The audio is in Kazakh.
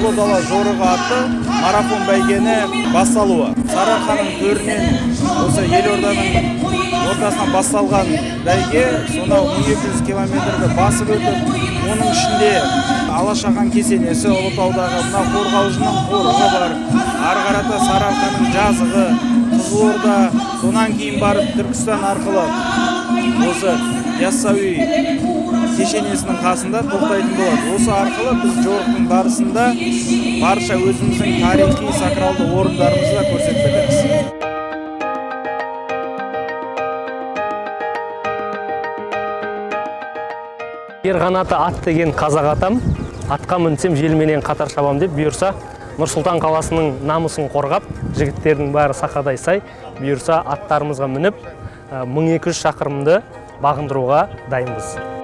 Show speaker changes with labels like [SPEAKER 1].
[SPEAKER 1] Ұлы дала жорығы атты марафон бәйгені басталуы. Сарыарқаның төрінен осы елорданың ортасынан басталған бәйге сонау 1200 километрді басып өтіп, оның ішінде Алашахан кесенесі, Ұлытаудағы мына қорғалжының қорығы бар, ары қарата Сарыарқаның жазығы, Қызылорда, сонан кейін барып Түркістан арқылы осы Яссауи кешенесінің қасында тоқтайтын болады. Осы арқылы біз жорықтың барысында барша өзіміздің тарихи сакралды орындарымызды да көрсетіп кетеміз.
[SPEAKER 2] Ер қанаты ат деген қазақ атам, атқа мінсем желменен қатар шабам деп бұйырса, Нұр-Сұлтан қаласының намысын қорғап, жігіттердің бәрі сақадай сай, бұйырса аттарымызға мініп, 1200 шақырымды бағындыруға дайынбыз.